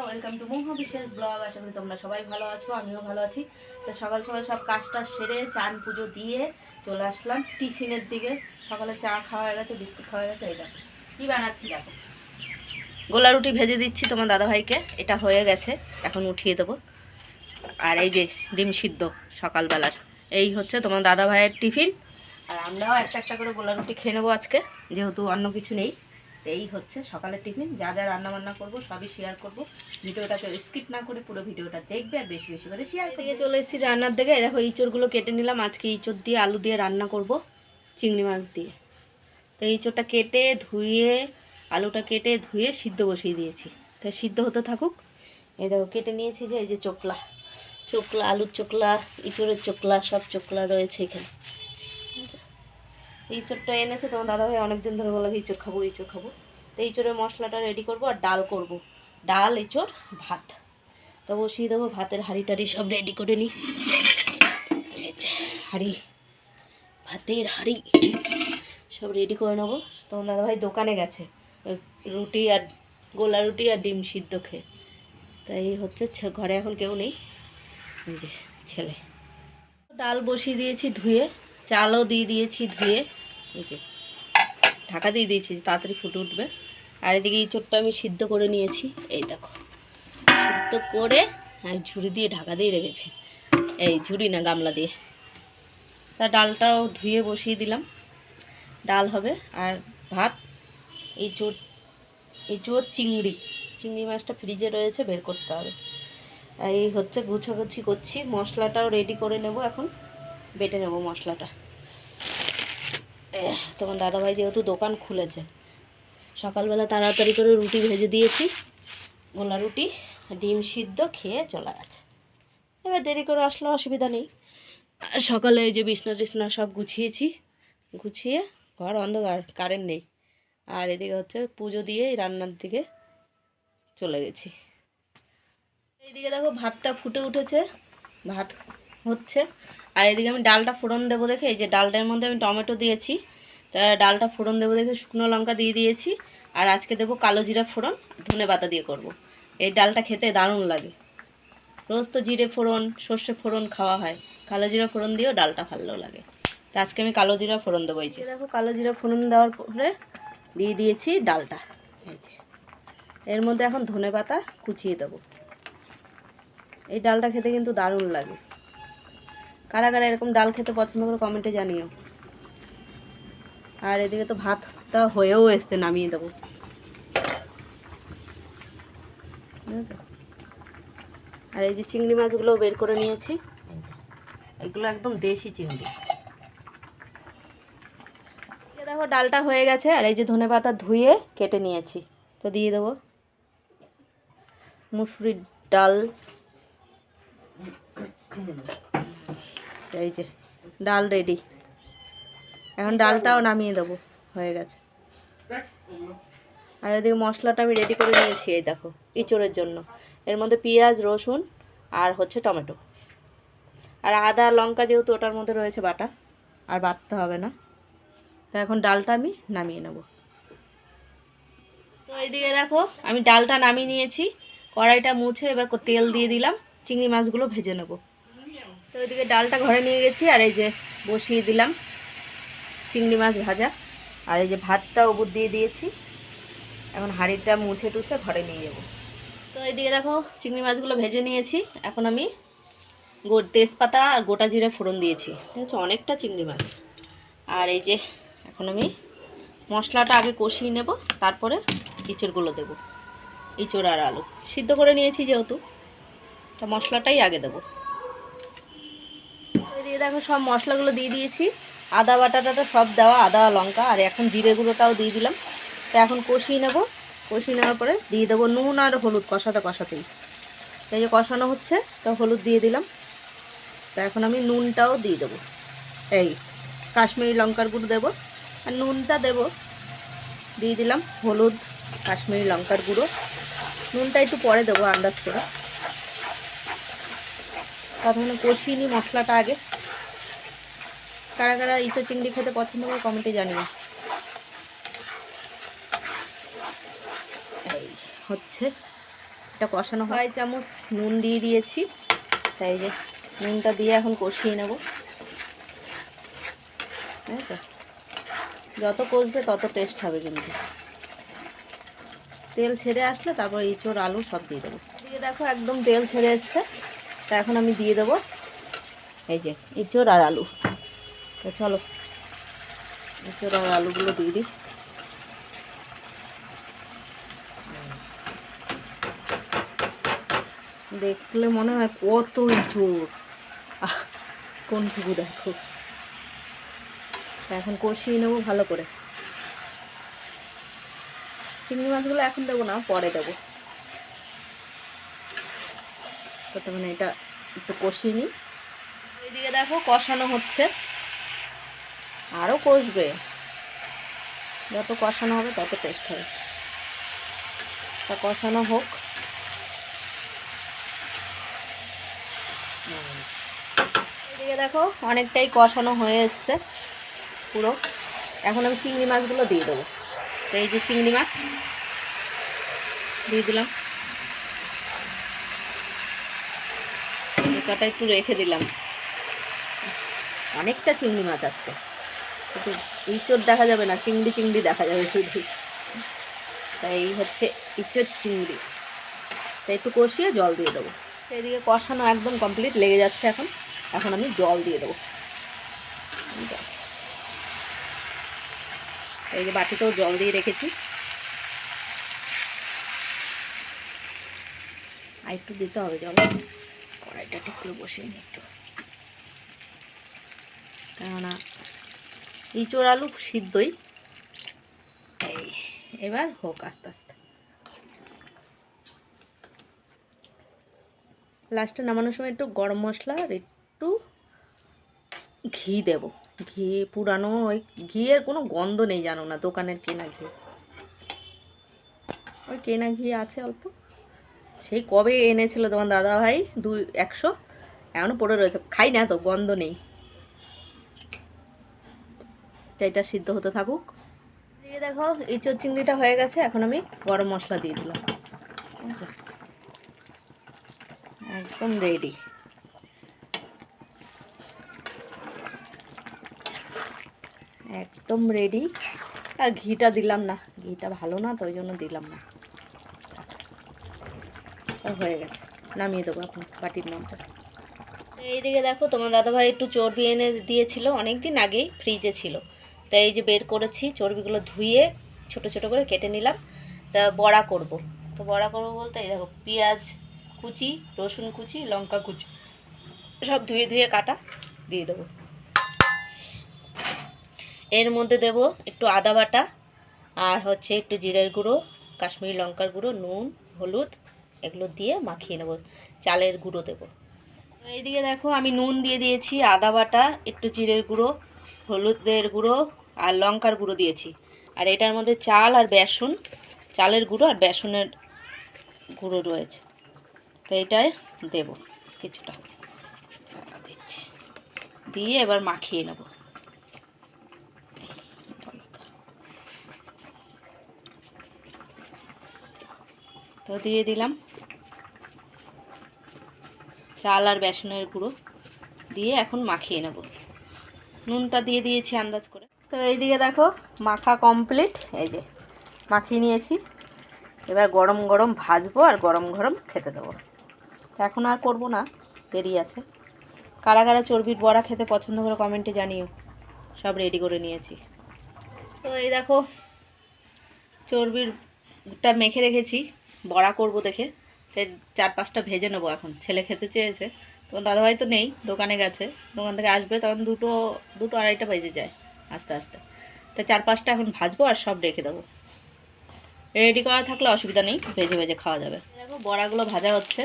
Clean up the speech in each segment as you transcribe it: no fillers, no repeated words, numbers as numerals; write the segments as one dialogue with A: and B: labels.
A: Welcome to মোহ বিশেষ blog. আশা করি তোমরা সবাই ভালো আছো, আমিও ভালো আছি। তো সকাল সকাল সব কাজটা সেরে চান পুজো দিয়ে চলে আসলাম টিফিনের দিকে। সকালে চা খাওয়া হয়ে গেছে, বিস্কুট খাওয়া হয়ে গেছে। এটা কী বানাচ্ছি দেখো, গোলা রুটি ভেজে দিচ্ছি তোমার দাদাভাইকে। এটা হয়ে গেছে, এখন উঠিয়ে দেবো। আর এই যে ডিম সিদ্ধ সকালবেলার, এই হচ্ছে তোমার দাদাভাইয়ের টিফিন। আর আমরাও একটা একটা করে গোলা রুটি খেয়ে নেবো আজকে, যেহেতু অন্য কিছু নেই। এই হচ্ছে সকালের টিফিন। যা যা রান্না বান্না করবো সবই শেয়ার করব। ভিডিওটাকে স্কিপ না করে পুরো ভিডিওটা দেখবে আর বেশি বেশি করে শেয়ার করে। চলে এসেছি রান্নার দিকে। দেখো ইঁচড়গুলো কেটে নিলাম। আজকে ইঁচড় দিয়ে আলু দিয়ে রান্না করব, চিংড়ি মাছ দিয়ে। তো ইঁচড়টা কেটে ধুয়ে, আলুটা কেটে ধুয়ে সিদ্ধ বসিয়ে দিয়েছি। তো সিদ্ধ হতে থাকুক। এই দেখো কেটে নিয়েছি যে এই যে চোকলা, আলুর চোকলা, ইঁচড়ের চোকলা, সব চোকলা রয়েছে এখানে। ইঁচড়টা এনেছে তোমার দাদাভাই অনেকদিন ধরে বলে ইঁচড় খাবো ইঁচড় খাবো। তো ইঁচড়ের মশলাটা রেডি করবো আর ডাল করব। ডাল, ইঁচড়, ভাত। তো বসিয়ে দেবো। ভাতের হাঁড়ি টাড়ি সব রেডি করে নিই। হাঁড়ি, ভাতের হাঁড়ি সব রেডি করে নেবো। তোমার দাদাভাই দোকানে গেছে রুটি আর গোলা রুটি আর ডিম সিদ্ধ খেয়ে। তাই হচ্ছে ঘরে এখন কেউ নেই, এই যে ছেলে। ডাল বসিয়ে দিয়েছি ধুয়ে, চালও দিয়ে দিয়েছি ধুয়ে। এই যে ঢাকা দিয়ে দিয়েছি, তাড়াতাড়ি ফুটে উঠবে। আর এদিকে ইঁচড়টা আমি সিদ্ধ করে নিয়েছি। এই দেখো সিদ্ধ করে আর ঝুড়ি দিয়ে ঢাকা দিয়ে রেখেছি। এই ঝুড়ি না, গামলা দিয়ে। তা ডালটাও ধুয়ে বসিয়ে দিলাম। ডাল হবে আর ভাত। ইঁচড় চিংড়ি মাছটা ফ্রিজে রয়েছে, বের করতে হবে। এই হচ্ছে গুছাগুছি করছি। মশলাটাও রেডি করে নেব, এখন বেটে নেব মশলাটা। তোমার দাদাভাই যেহেতু দোকান খুলেছে, সকালবেলা তাড়াতাড়ি করে রুটি ভেজে দিয়েছি, গোলা রুটি ডিম সিদ্ধ খেয়ে চলে গেছে। এবার দেরি করে আসলে অসুবিধা নেই। সকালে এই যে বিছনা টিছনা সব গুছিয়ে ঘর অন্ধকার, কারেন্ট নেই। আর এদিকে হচ্ছে পুজো দিয়ে রান্নার দিকে চলে গেছি। এইদিকে দেখো ভাতটা ফুটে উঠেছে, ভাত হচ্ছে। আর এদিকে আমি ডালটা ফোড়ন দেবো দেখে, এই যে ডালটার মধ্যে আমি টমেটো দিয়েছি। তা ডালটা ফোড়ন দেবো দেখে শুকনো লঙ্কা দিয়ে দিয়েছি। আর আজকে দেবো কালো জিরা ফোড়ন, ধনে পাতা দিয়ে করব। এই ডালটা খেতে দারুণ লাগে। রোজ তো জিরে ফোড়ন, সর্ষে ফোড়ন খাওয়া হয়, কালো জিরা ফোড়ন দিয়েও ডালটা ভালো লাগে। তো আজকে আমি কালো জিরা ফোড়ন দেবো। এই যে দেখো কালো জিরা ফোড়ন দেওয়ার পরে দিয়ে দিয়েছি ডালটা। এই যে এর মধ্যে এখন ধনে পাতা কুচিয়ে দেবো। এই ডালটা খেতে কিন্তু দারুণ লাগে। কারা কারা এরকম ডাল খেতে পছন্দ করে কমেন্টে জানিও। আর এদিকে তো ভাতটা হয়েও এসছে, নামিয়ে দেবো। আর এই যে চিংড়ি মাছগুলো বের করে নিয়েছি, এগুলো একদম দেশি চিংড়ি। দেখো ডালটা হয়ে গেছে। আর এই যে ধনে পাতা ধুয়ে কেটে নিয়েছি, তো দিয়ে দেবো। মুসুরির ডাল, এই যে ডাল রেডি। এখন ডালটাও নামিয়ে দেবো, হয়ে গেছে। আর এদিকে মশলাটা আমি রেডি করে নিয়েছি। এই দেখো ইঁচড়ের জন্য এর মধ্যে পেঁয়াজ, রসুন আর হচ্ছে টমেটো আর আদা লঙ্কা, যেহেতু ওটার মধ্যে রয়েছে বাটা, আর বাটতে হবে না। তো এখন ডালটা আমি নামিয়ে নেব। তো এইদিকে দেখো আমি ডালটা নামিয়ে নিয়েছি, কড়াইটা মুছে এবার তেল দিয়ে দিলাম, চিংড়ি মাছগুলো ভেজে নেব। তো ওইদিকে ডালটা ঘরে নিয়ে গেছি। আর এই যে বসিয়ে দিলাম চিংড়ি মাছ ভাজা। আর এই যে ভাতটা উপর দিয়ে দিয়েছি। এখন হাঁড়িটা মুছে টুছে ঘরে নিয়ে যাব। তো এইদিকে দেখো চিংড়ি মাছগুলো ভেজে নিয়েছি। এখন আমি তেজপাতা আর গোটা জিরে ফোড়ন দিয়েছি। ঠিক আছে, অনেকটা চিংড়ি মাছ। আর এই যে এখন আমি মশলাটা আগে কষিয়ে নেব, তারপরে ইঁচড়গুলো দেব। ইঁচড় আর আলু সিদ্ধ করে নিয়েছি যেহেতু, তা মশলাটাই আগে দেবো। দিয়ে দেখো সব মশলাগুলো দিয়ে দিয়েছি, আদা বাটাটা সব দেওয়া, আদা লঙ্কা। আর এখন জিরে গুঁড়োটাও দিয়ে দিলাম। তো এখন কষিয়ে নেব। কষিয়ে নেওয়ার পরে দিয়ে দেবো নুন আর হলুদ, কষাতেই। এই যে কষানো হচ্ছে, তো হলুদ দিয়ে দিলাম। তো এখন আমি নুনটাও দিয়ে দেবো। এই কাশ্মীরি লঙ্কার গুঁড়ো দেবো আর নুনটা দেবো। দিয়ে দিলাম হলুদ, কাশ্মীরি লঙ্কার গুঁড়ো। নুনটা একটু পরে দেবো আন্দাজ করে। তারপরে কষিয়ে নিই মশলাটা আগে। কারা কারা ইঁচড় চিংড়ি খেতে পছন্দ করে কমেন্টে জানিও। এই হচ্ছে এটা কষানো হয়। 2 চামচ নুন দিয়ে দিয়েছি, তাই যে নুনটা দিয়ে এখন কষিয়ে নেব। ঠিক আছে, যত কষবে তত টেস্ট হবে। কিন্তু তেল ছেড়ে আসলে তারপর এঁচোড় আলু সব দিয়ে দেবো। দিয়ে দেখো একদম তেল ছেড়ে এসছে, তা এখন আমি দিয়ে দেবো এই যে এঁচোড় আর আলু। তো চলো এঁচোড় আর আলুগুলো দিয়ে দিই। দেখলে মনে হয় কত এঁচোড়, কোনটুকু দেখো। এখন কষিয়ে নেবো ভালো করে। চিংড়ি মাছগুলো এখন দেবো না, পরে দেবো। প্রথমে এটা একটু কষিয়ে নিই। এইদিকে দেখো কষানো হচ্ছে, আরও কষবে। যত কষানো হবে তত টেস্ট হবে। তা কষানো হোক। এদিকে দেখো অনেকটাই কষানো হয়ে এসছে পুরো। এখন আমি চিংড়ি মাছগুলো দিয়ে দেবো। তো এই যে চিংড়ি মাছ দিয়ে দিলাম, কটা একটু রেখে দিলাম। অনেকটা চিংড়ি মাছ আজকে, একটু ইঁচড় দেখা যাবে না, চিংড়ি চিংড়ি দেখা যাবে শুধু। তাই এই হচ্ছে ইঁচড় চিংড়ি। তাই একটু কষিয়ে জল দিয়ে দেবো। এদিকে কষানো একদম কমপ্লিট, লেগে যাচ্ছে এখন। এখন আমি জল দিয়ে দেবো। এই যে বাটিতেও জল দিয়ে রেখেছি, আর একটু দিতে হবে জল। কড়াইটা ঠিক করে বসিয়ে নিই একটু, কেননা ইঁচড় আলু সিদ্ধই। এই এবার হোক আস্তে আস্তে। লাস্টে নামানোর সময় একটু গরম মশলা আর একটু ঘি দেব। ঘি পুরানো, ওই ঘিয়ের কোনো গন্ধ নেই জানো না, দোকানের কেনা ঘি। ওই কেনা ঘি আছে অল্প, সেই কবে এনেছিল তোমার দাদা ভাই 100, এখনও পড়ে রয়েছে। খাই না তো, গন্ধ নেই। এটা সিদ্ধ হতে থাকুক। দিয়ে দেখো এঁচোড় চিংড়িটা হয়ে গেছে। এখন আমি গরম মশলা দিয়ে দিলাম। একদম রেডি। একদম রেডি। আর ঘিটা দিলাম না, ঘিটা ভালো না তো, ওই জন্য দিলাম না। হয়ে গেছে, নামিয়ে দেবো এখন বাটির মধ্যে। এইদিকে দেখো তোমার দাদাভাই একটু চর্বি এনে দিয়েছিল অনেক দিন আগেই, ফ্রিজে ছিল। তাই এই যে বের করেছি, চর্বিগুলো ধুয়ে ছোট ছোট করে কেটে নিলাম। তা বড়া করব। তো বড়া করব বলতে এই দেখো পেঁয়াজ কুচি, রসুন কুচি, লঙ্কা কুচি সব ধুয়ে ধুয়ে কাটা দিয়ে দেবো। এর মধ্যে দেব একটু আদা বাটা, আর হচ্ছে একটু জিরের গুঁড়ো, কাশ্মীরি লঙ্কার গুঁড়ো, নুন, হলুদ, এগুলো দিয়ে মাখিয়ে নেব। চালের গুঁড়ো দেবো। এইদিকে দেখো আমি নুন দিয়ে দিয়েছি, আদা বাটা, একটু জিরের গুঁড়ো, হলুদের গুঁড়ো আর লঙ্কার গুঁড়ো দিয়েছি। আর এটার মধ্যে চাল আর বেসন, চালের গুঁড়ো আর বেসনের গুঁড়ো রয়েছে। তো এটাই দেব কিছুটা, দিচ্ছি। দিয়ে এবার মাখিয়ে নেব। তো দিয়ে দিলাম চাল আর বেসনের গুঁড়ো, দিয়ে এখন মাখিয়ে নেব। নুনটা দিয়ে দিয়েছি আন্দাজ করে। তো এইদিকে দেখো মাখা কমপ্লিট, এই যে মাখিয়ে নিয়েছি। এবার গরম গরম ভাজবো আর গরম গরম খেতে দেবো। তো এখন আর করব না, দেরি আছে। কারা কারা চর্বির বড়া খেতে পছন্দ করে কমেন্টে জানিও। সব রেডি করে নিয়েছি। তো এই দেখো চর্বিরটা মেখে রেখেছি, বড়া করব দেখে। তো 4-5টা ভেজে নেবো এখন। ছেলে খেতে চেয়েছে, তোমার দাদাভাই তো নেই, দোকানে গেছে। দোকান থেকে আসবে তখন 2-2-2:30 বেজে যায় আস্তে আস্তে। তো 4-5টা এখন ভাজবো আর সব রেখে দেবো। রেডি করা থাকলে অসুবিধা নেই, ভেজে ভেজে খাওয়া যাবে। দেখো বড়াগুলো ভাজা হচ্ছে,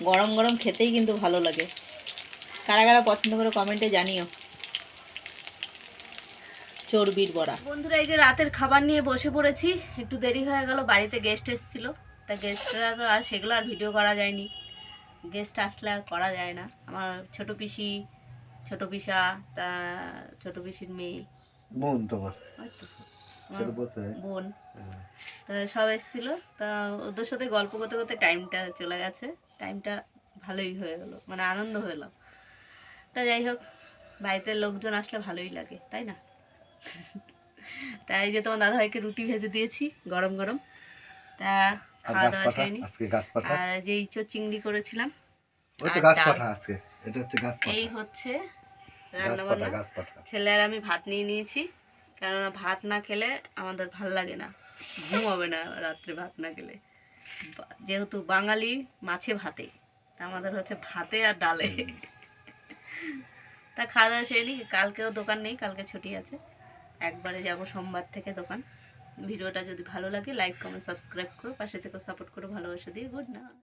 A: গরম গরম খেতেই কিন্তু ভালো লাগে। কারা কারা পছন্দ করে কমেন্টে জানিও। চর্বির বড়া। বন্ধুরা এই যে রাতের খাবার নিয়ে বসে পড়েছি। একটু দেরি হয়ে গেল, বাড়িতে গেস্ট এসেছিল। তা গেস্টরা তো আর সেগুলো আর ভিডিও করা যায়নি। গেস্ট আসলে আর করা যায় না। আমার ছোট পিসি, ছোট পিসা, তা ছোট পিসির মেয়ে, বোন তোমার, আমার বোন, তো সব এসেছিলো। তা ওদের সাথে গল্প করতে করতে টাইমটা চলে গেছে, টাইমটা ভালোই হয়ে গেলো, মানে আনন্দ হলো। তা যাই হোক, বাড়িতে লোকজন আসলে ভালোই লাগে, তাই না? তাই যে তোমার দাদাভাইকে রুটি ভেজে দিয়েছি গরম গরম। তা খাওয়া দাওয়া সেরেনি। আর যে ইঁচড় চিংড়ি করেছিলাম, এই হচ্ছে রান্না বান্না। ছেলে আর আমি ভাত নিয়ে নিয়েছি, কেননা ভাত না খেলে আমাদের ভাল লাগে না, ঘুম হবে না রাত্রে ভাত না খেলে। যেহেতু বাঙালি মাছে ভাতে, তা আমাদের হচ্ছে ভাতে আর ডালে। তা খাওয়া দাওয়া সেরে নি। কালকেও দোকান নেই, কালকে ছুটি আছে, একবারে যাব সোমবার থেকে দোকান। ভিডিওটা যদি ভালো লাগে লাইক কমেন্ট সাবস্ক্রাইব করো, পাশে থেকে সাপোর্ট করো, ভালোবাসা দিয়ে গুড নাইট।